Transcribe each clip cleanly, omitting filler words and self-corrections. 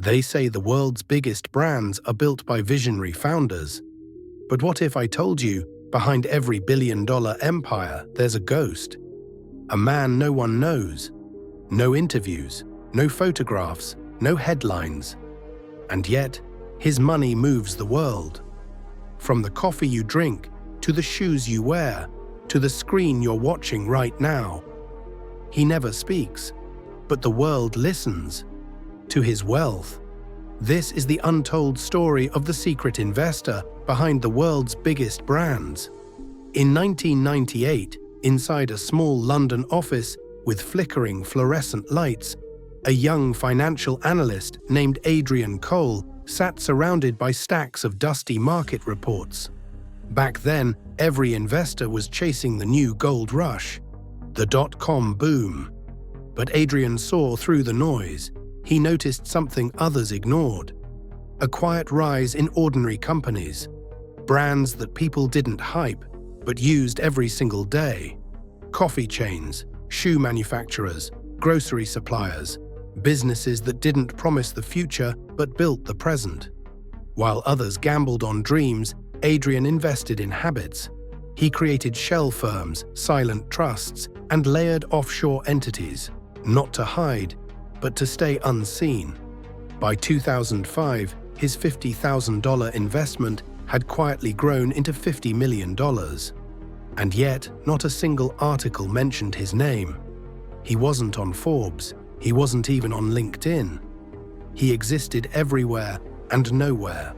They say the world's biggest brands are built by visionary founders. But what if I told you, behind every billion-dollar empire, there's a ghost? A man no one knows. No interviews, no photographs, no headlines. And yet, his money moves the world. From the coffee you drink, to the shoes you wear, to the screen you're watching right now. He never speaks, but the world listens to his wealth. This is the untold story of the secret investor behind the world's biggest brands. In 1998, inside a small London office with flickering fluorescent lights, a young financial analyst named Adrian Cole sat surrounded by stacks of dusty market reports. Back then, every investor was chasing the new gold rush, the dot-com boom. But Adrian saw through the noise. He noticed something others ignored: a quiet rise in ordinary companies, brands that people didn't hype but used every single day. Coffee chains, shoe manufacturers, grocery suppliers, businesses that didn't promise the future but built the present. While others gambled on dreams, Adrian invested in habits. He created shell firms, silent trusts, and layered offshore entities, not to hide, but to stay unseen. By 2005, his $50,000 investment had quietly grown into $50 million. And yet, not a single article mentioned his name. He wasn't on Forbes. He wasn't even on LinkedIn. He existed everywhere and nowhere.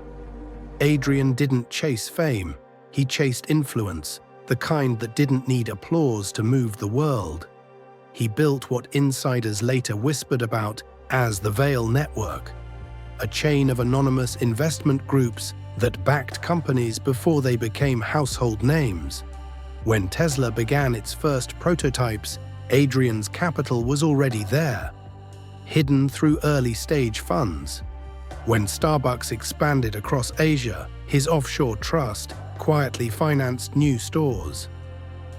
Adrian didn't chase fame. He chased influence, the kind that didn't need applause to move the world. He built what insiders later whispered about as the Vale Network, a chain of anonymous investment groups that backed companies before they became household names. When Tesla began its first prototypes, Adrian's capital was already there, hidden through early-stage funds. When Starbucks expanded across Asia, his offshore trust quietly financed new stores.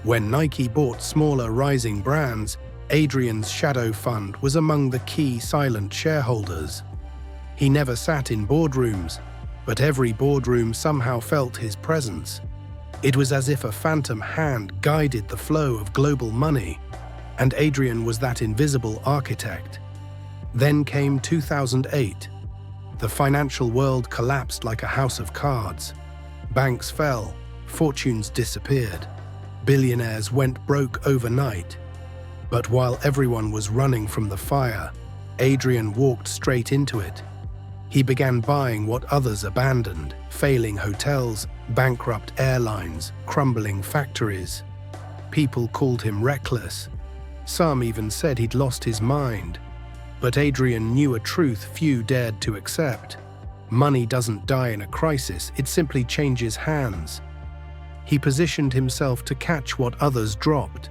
When Nike bought smaller rising brands, Adrian's shadow fund was among the key silent shareholders. He never sat in boardrooms, but every boardroom somehow felt his presence. It was as if a phantom hand guided the flow of global money, and Adrian was that invisible architect. Then came 2008. The financial world collapsed like a house of cards. Banks fell, fortunes disappeared, billionaires went broke overnight. But while everyone was running from the fire, Adrian walked straight into it. He began buying what others abandoned: failing hotels, bankrupt airlines, crumbling factories. People called him reckless. Some even said he'd lost his mind. But Adrian knew a truth few dared to accept. Money doesn't die in a crisis, it simply changes hands. He positioned himself to catch what others dropped.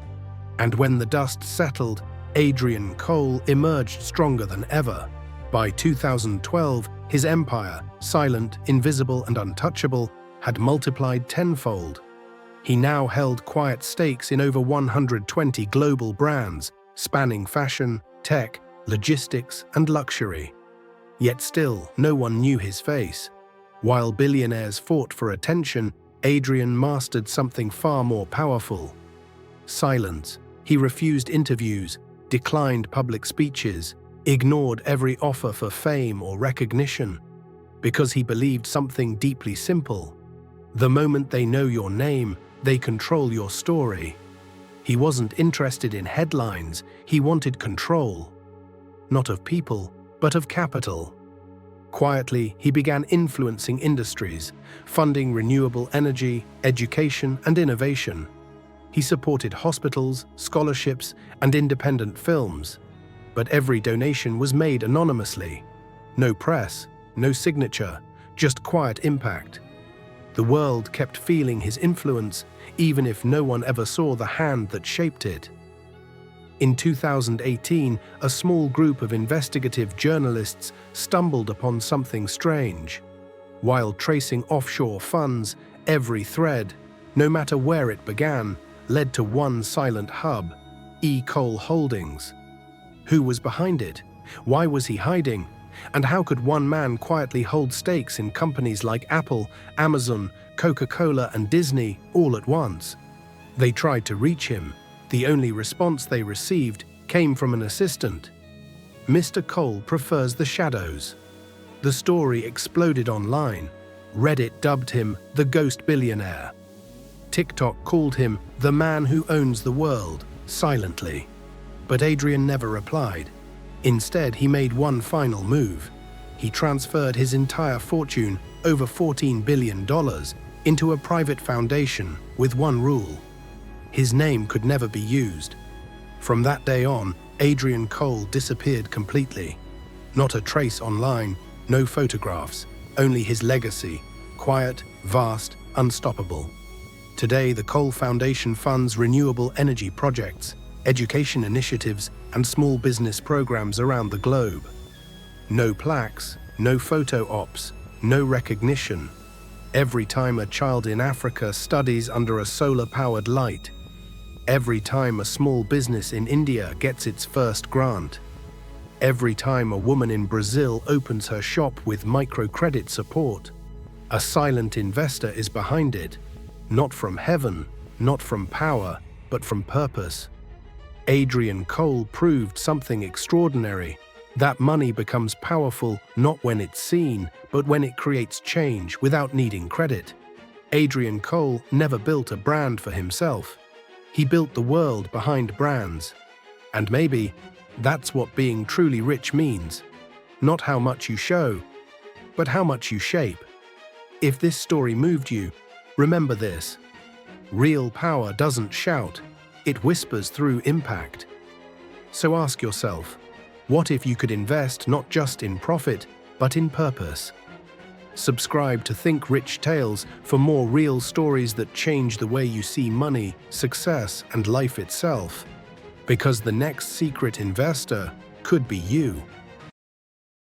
And when the dust settled, Adrian Cole emerged stronger than ever. By 2012, his empire, silent, invisible, and untouchable, had multiplied tenfold. He now held quiet stakes in over 120 global brands, spanning fashion, tech, logistics, and luxury. Yet still, no one knew his face. While billionaires fought for attention, Adrian mastered something far more powerful: silence. He refused interviews, declined public speeches, ignored every offer for fame or recognition, because he believed something deeply simple: the moment they know your name, they control your story. He wasn't interested in headlines, he wanted control. Not of people, but of capital. Quietly, he began influencing industries, funding renewable energy, education, and innovation. He supported hospitals, scholarships, and independent films. But every donation was made anonymously. No press, no signature, just quiet impact. The world kept feeling his influence, even if no one ever saw the hand that shaped it. In 2018, a small group of investigative journalists stumbled upon something strange. While tracing offshore funds, every thread, no matter where it began, led to one silent hub: E. Cole Holdings. Who was behind it? Why was he hiding? And how could one man quietly hold stakes in companies like Apple, Amazon, Coca-Cola, and Disney all at once? They tried to reach him. The only response they received came from an assistant. Mr. Cole prefers the shadows. The story exploded online. Reddit dubbed him the Ghost Billionaire. TikTok called him the man who owns the world, silently. But Adrian never replied. Instead, he made one final move. He transferred his entire fortune, over $14 billion, into a private foundation with one rule. His name could never be used. From that day on, Adrian Cole disappeared completely. Not a trace online, no photographs, only his legacy, quiet, vast, unstoppable. Today, the Cole Foundation funds renewable energy projects, education initiatives, and small business programs around the globe. No plaques, no photo ops, no recognition. Every time a child in Africa studies under a solar-powered light, every time a small business in India gets its first grant, every time a woman in Brazil opens her shop with microcredit support, a silent investor is behind it, not from heaven, not from power, but from purpose. Adrian Cole proved something extraordinary, that money becomes powerful not when it's seen, but when it creates change without needing credit. Adrian Cole never built a brand for himself. He built the world behind brands. And maybe that's what being truly rich means. Not how much you show, but how much you shape. If this story moved you, remember this: real power doesn't shout, it whispers through impact. So ask yourself, what if you could invest not just in profit, but in purpose? Subscribe to Think Rich Tales for more real stories that change the way you see money, success, and life itself. Because the next secret investor could be you.